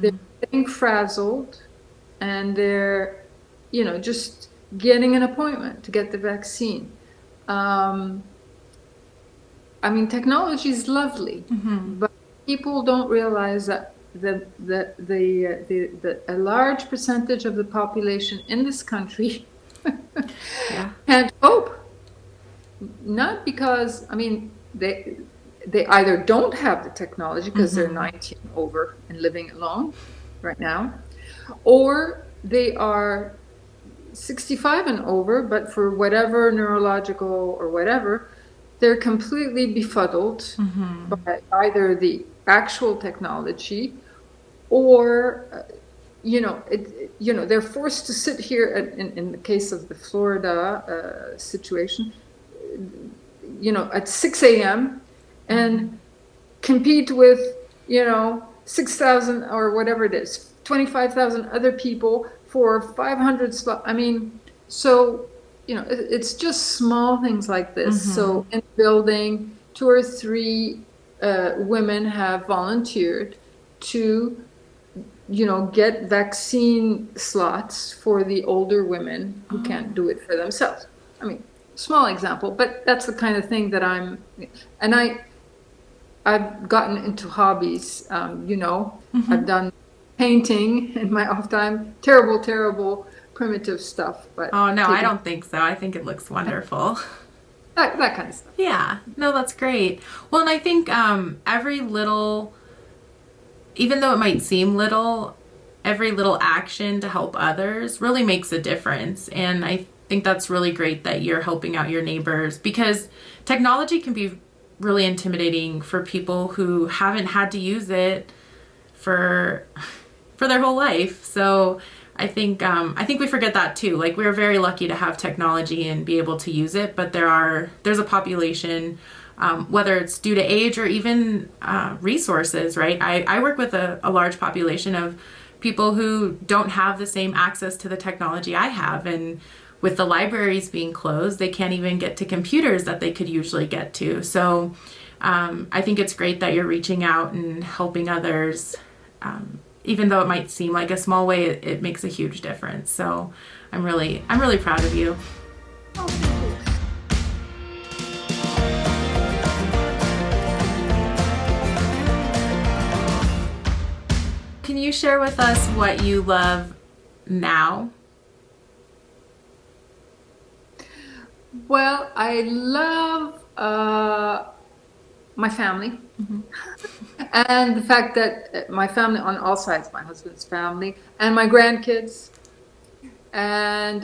They're getting frazzled, and they're, just getting an appointment to get the vaccine. Technology is lovely, but people don't realize that a large percentage of the population in this country can't cope. Not because, they either don't have the technology because they're 19 over and living alone right now, or they are 65 and over, but for whatever neurological or whatever, they're completely befuddled by either the actual technology or they're forced to sit here in the case of the Florida situation, at 6 a.m. and compete with 6,000 or whatever it is, 25,000 other people for 500 slots. It's just small things like this. So in the building, 2 or 3 women have volunteered to get vaccine slots for the older women who can't do it for themselves. Small example, but that's the kind of thing that I've gotten into hobbies. I've done painting in my off time. Terrible, primitive stuff. But oh no, I don't think so. I think it looks wonderful. That kind of stuff. Yeah, no, that's great. Well, and I think every little, even though it might seem little, every little action to help others really makes a difference. And I think that's really great that you're helping out your neighbors, because technology can be really intimidating for people who haven't had to use it for their whole life. So I think we forget that too. Like, we're very lucky to have technology and be able to use it, but there's a population, whether it's due to age or even resources, right? I work with a large population of people who don't have the same access to the technology I have, and with the libraries being closed, they can't even get to computers that they could usually get to. So I think it's great that you're reaching out and helping others. Even though it might seem like a small way, it makes a huge difference. So I'm really proud of you. Oh, thank you. Can you share with us what you love now Well, I love my family. And the fact that my family on all sides, my husband's family, and my grandkids, and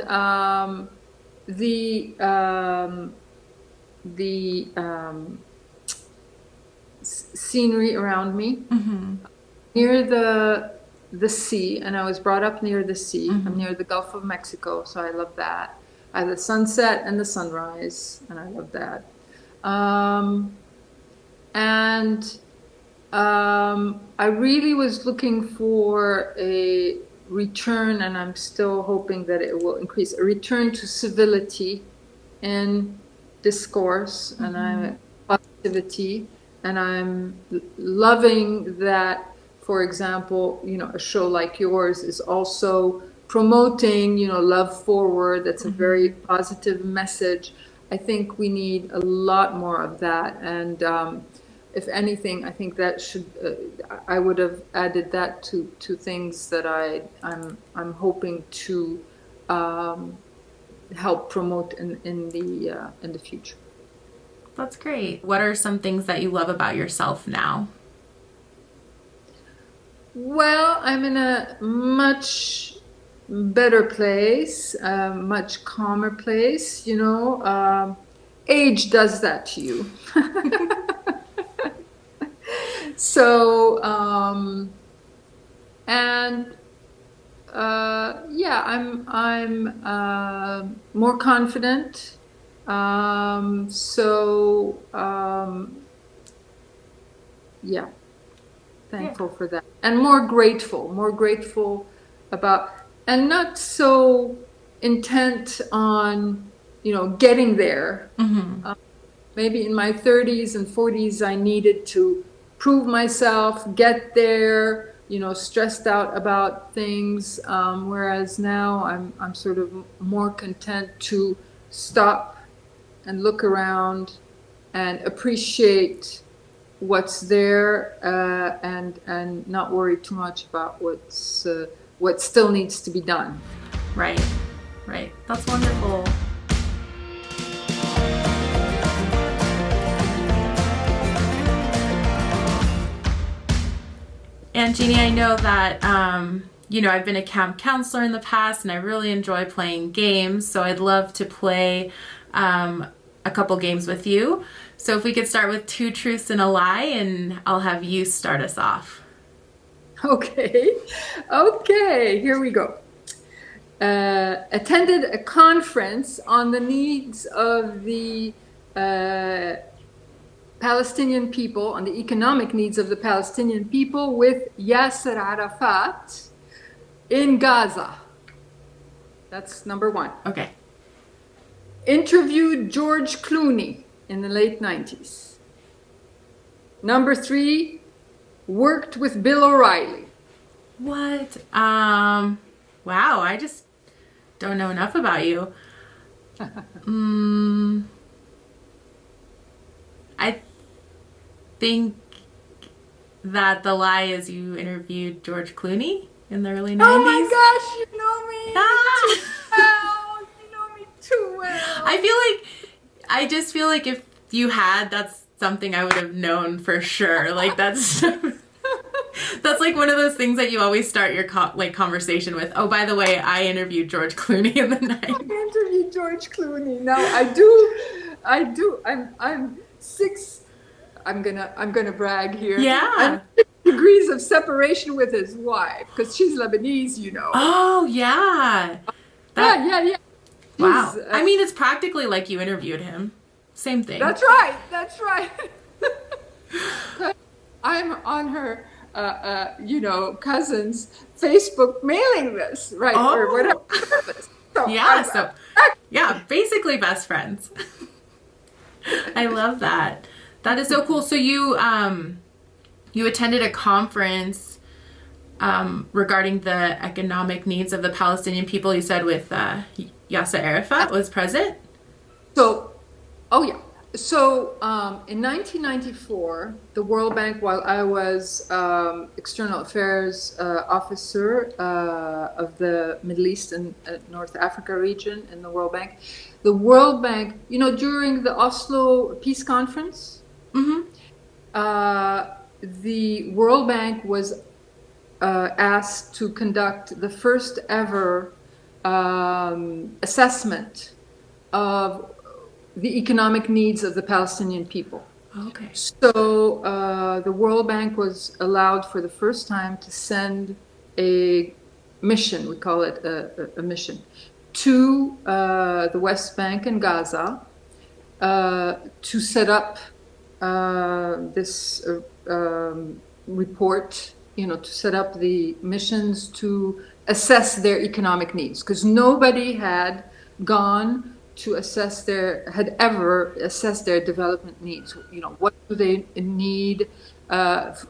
the um, the scenery around me, near the sea, and I was brought up near the sea. I'm near the Gulf of Mexico, so I love that. I have the sunset and the sunrise, and I love that. Um, and I really was looking for a return, and I'm still hoping that it will increase, a return to civility in discourse and positivity. And I'm loving that, for example, a show like yours is also promoting, love forward. That's a very positive message. I think we need a lot more of that. And if anything, I think that should, I would have added that to things that I'm hoping to help promote in the future. That's great. What are some things that you love about yourself now? Well, I'm in a much better place, much calmer place. Age does that to you. So, and yeah, I'm more confident. Yeah, thankful for that, and more grateful about, and not so intent on, getting there. Maybe in my 30s and 40s, I needed to prove myself, get there, stressed out about things. Whereas now I'm sort of more content to stop and look around and appreciate what's there, and not worry too much about what still needs to be done. Right. That's wonderful. Aunt Jeannie, I know that, I've been a camp counselor in the past, and I really enjoy playing games, so I'd love to play a couple games with you. So if we could start with 2 truths and a lie, and I'll have you start us off. Okay, here we go. Attended a conference on the needs of the Palestinian people, on the economic needs of the Palestinian people, with Yasser Arafat in Gaza. That's number 1. Okay. Interviewed George Clooney in the late 90s. Number 3, worked with Bill O'Reilly. What? Wow, I just don't know enough about you. I think that the lie is you interviewed George Clooney in the early 90s. Oh my gosh, you know me too well. You know me too well. I just feel like if you had, that's something I would have known for sure. Like that's like one of those things that you always start your conversation with. Oh, by the way, I interviewed George Clooney in the 90s. I interviewed George Clooney. No, I do. I'm 6. I'm gonna brag here. Yeah. I'm 6 degrees of separation with his wife, because she's Lebanese, Oh yeah. Yeah. Wow. I mean, it's practically like you interviewed him. Same thing. That's right. I'm on her, cousin's Facebook mailing list, right? Oh. Or whatever. So basically best friends. I love that. That is so cool. So you attended a conference regarding the economic needs of the Palestinian people, you said, with Yasser Arafat was present? So, oh yeah. So in 1994, the World Bank, while I was External Affairs Officer of the Middle East and North Africa region in the World Bank, during the Oslo Peace Conference, Mm-hmm. the World Bank was asked to conduct the first ever assessment of the economic needs of the Palestinian people. Okay. So the World Bank was allowed for the first time to send a mission, we call it a mission, to the West Bank and Gaza to set up this report, to set up the missions to assess their economic needs, because nobody had gone to had ever assessed their development needs. What do they need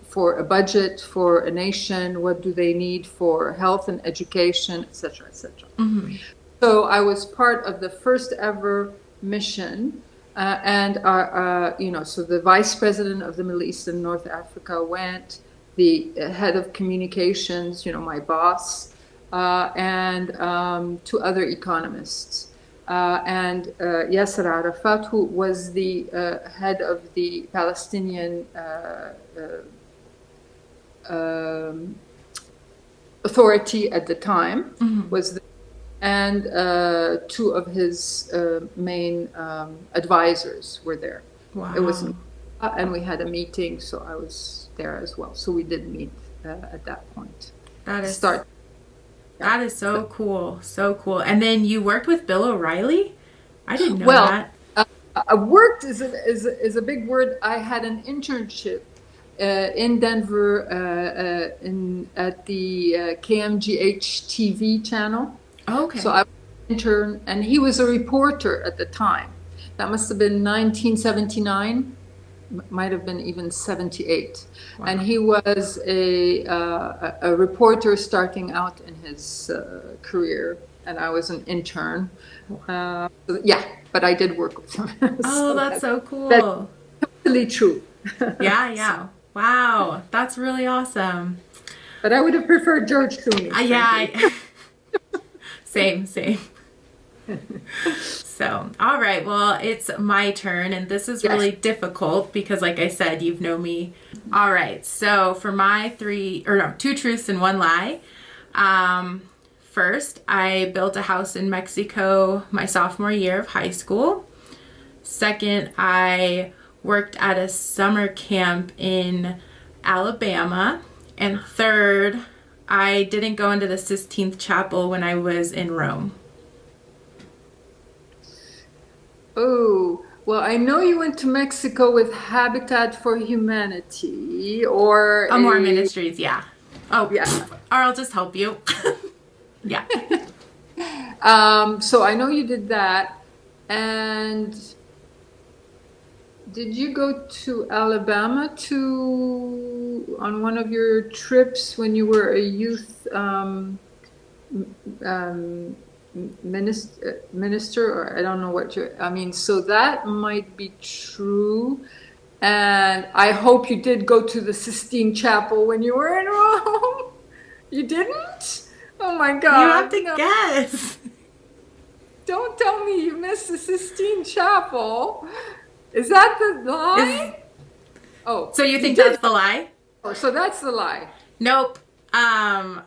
for a budget for a nation? What do they need for health and education, et cetera, et cetera. Mm-hmm. So I was part of the first ever mission, so the vice president of the Middle East and North Africa went, the head of communications, my boss, and two other economists. And Yasser Arafat, who was the head of the Palestinian Authority at the time, Mm-hmm. and two of his main advisors were there. Wow. It was, and we had a meeting, so I was there as well. So we did meet at that point. That is so cool. So cool. And then you worked with Bill O'Reilly? I didn't know that. Worked is a big word. I had an internship in Denver at the KMGH TV channel. Okay. So I was an intern, and he was a reporter at the time. That must have been 1979, might have been even 78. Wow. And he was a reporter starting out in his career, and I was an intern. But I did work with him. Oh, that's so cool. That's totally true. Yeah. Wow, that's really awesome. But I would have preferred George Clooney. Same. So, all right, well, it's my turn, and this is really difficult because, like I said, you've known me. All right, so for my two truths and one lie. First, I built a house in Mexico my sophomore year of high school. Second, I worked at a summer camp in Alabama. And third, I didn't go into the Sistine Chapel when I was in Rome. Oh, well, I know you went to Mexico with Habitat for Humanity or More Ministries, yeah. Oh, yeah. Or I'll just help you. Yeah. So I know you did that. And did you go to Alabama on one of your trips when you were a youth minister, or I don't know so that might be true. And I hope you did go to the Sistine Chapel when you were in Rome. You didn't? Oh my God. You have to guess. Don't tell me you missed the Sistine Chapel. Is that the lie? So you think that's the lie? Oh, so that's the lie. Nope. I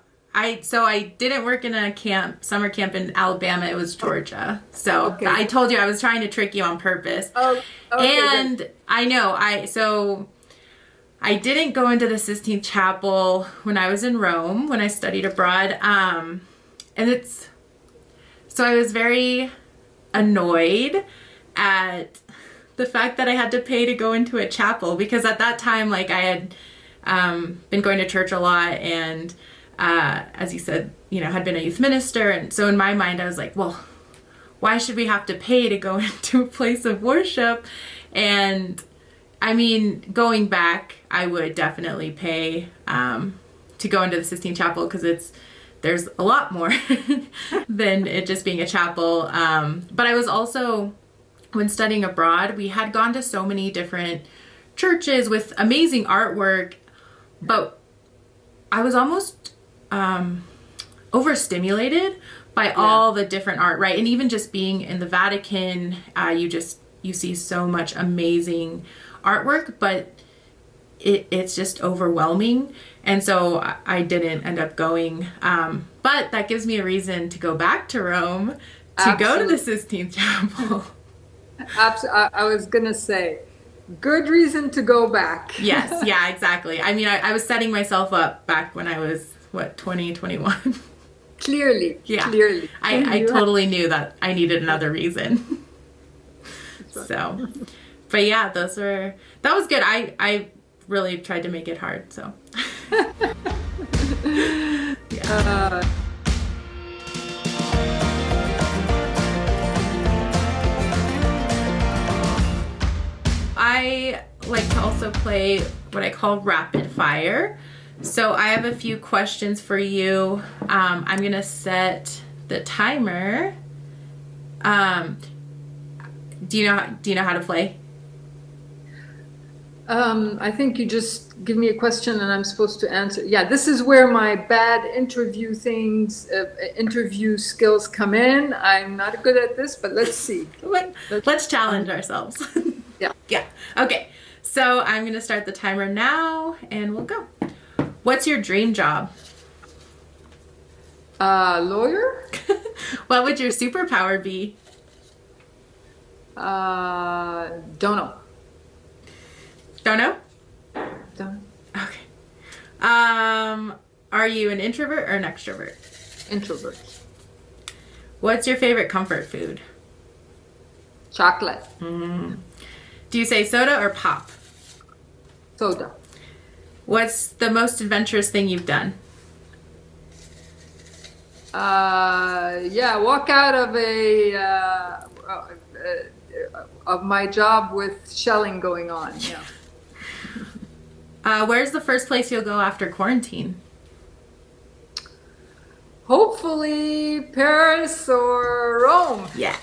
didn't work in a summer camp in Alabama. It was Georgia. So okay. I told you I was trying to trick you on purpose. Oh, okay, and good. I know I didn't go into the Sistine Chapel when I was in Rome, when I studied abroad. So I was very annoyed at the fact that I had to pay to go into a chapel, because at that time, I had been going to church a lot, and as you said, had been a youth minister. And so in my mind, I was like, well, why should we have to pay to go into a place of worship? And going back, I would definitely pay to go into the Sistine Chapel, because there's a lot more than it just being a chapel. But I was also when studying abroad, we had gone to so many different churches with amazing artwork, but I was almost overstimulated by all the different art, right? And even just being in the Vatican, you see so much amazing artwork, but it's just overwhelming. And so I didn't end up going. But that gives me a reason to go back to Rome to go to the Sistine Chapel. I was going to say, good reason to go back. Yes, yeah, exactly. I mean, I was setting myself up back when I was, 20, 21? Clearly. I totally knew that I needed another reason. So, but yeah, that was good. I really tried to make it hard, so. Yeah. I like to also play what I call rapid fire. So I have a few questions for you. I'm gonna set the timer. Do you know how to play? I think you just give me a question and I'm supposed to answer. Yeah, this is where my bad interview skills come in. I'm not good at this, but let's see. Let's challenge ourselves. Yeah. Okay. So I'm going to start the timer now and we'll go. What's your dream job? Lawyer? What would your superpower be? Don't know. Don't know? Don't. Okay. Are you an introvert or an extrovert? Introvert. What's your favorite comfort food? Chocolate. Do you say soda or pop? Soda. What's the most adventurous thing you've done? Walk out of my job with shelling going on. Yeah. Where's the first place you'll go after quarantine? Hopefully Paris or Rome. Yeah.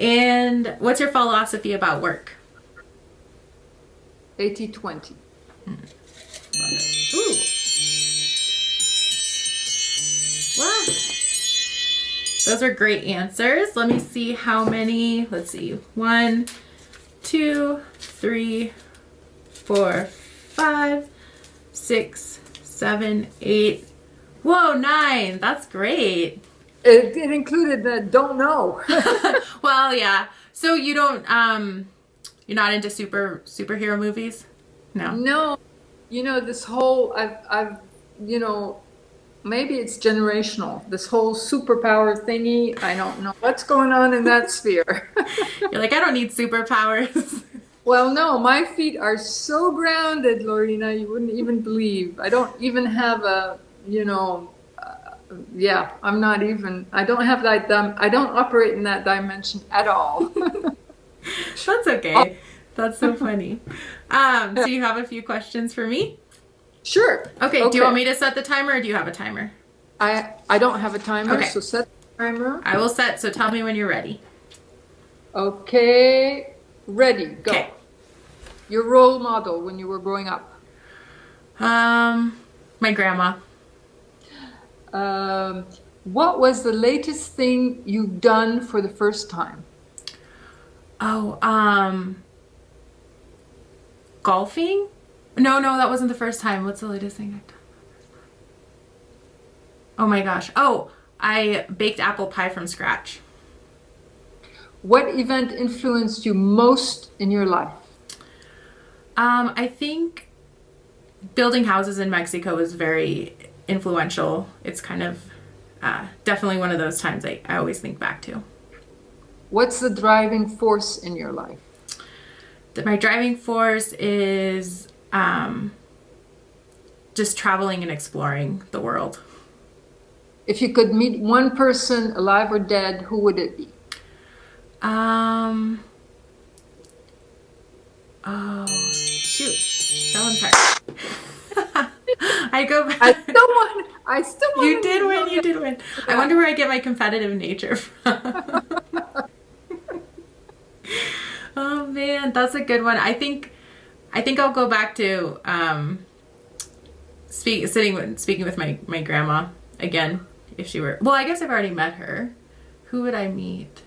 And what's your philosophy about work? 80-20. Ooh. Wow. Those are great answers. Let me see how many. Let's see. 1, 2, 3, 4, 5, 6, 7, 8. Whoa, 9. That's great. It included the don't know. Well, yeah. So you don't, you're not into superhero movies? No. No. This whole, I've maybe it's generational. This whole superpower thingy, I don't know what's going on in that sphere. You're like, I don't need superpowers. Well, no, my feet are so grounded, Lorena, you wouldn't even believe. I don't even have I don't have that, I don't operate in that dimension at all. That's okay. That's so funny. So you have a few questions for me? Sure. Okay. Do you want me to set the timer or do you have a timer? I don't have a timer, okay. So set the timer. I will set, so tell me when you're ready. Okay. Ready. Go. Okay. Your role model when you were growing up? My grandma. What was the latest thing you've done for the first time? Oh, golfing? No, that wasn't the first time. What's the latest thing I've done? Oh my gosh. Oh, I baked apple pie from scratch. What event influenced you most in your life? I think building houses in Mexico was very influential. It's kind of definitely one of those times I always think back to. What's the driving force in your life? My driving force is just traveling and exploring the world. If you could meet one person, alive or dead, who would it be? Oh, shoot. That one's hard. I go back. I still want You did win. I wonder where I get my competitive nature from. Oh man, that's a good one. I think I'll go back to speaking with my grandma again if she were. Well, I guess I've already met her. Who would I meet?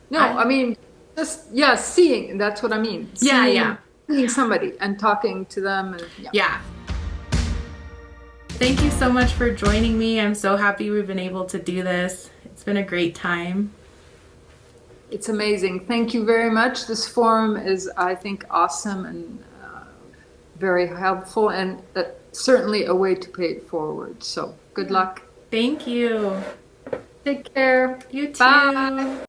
No, I mean, just, yeah, seeing, that's what I mean. Yeah. Seeing somebody and talking to them. And, Yeah. Thank you so much for joining me. I'm so happy we've been able to do this. It's been a great time. It's amazing. Thank you very much. This forum is, I think, awesome and very helpful, and certainly a way to pay it forward. So good luck. Thank you. Take care. You too. Bye.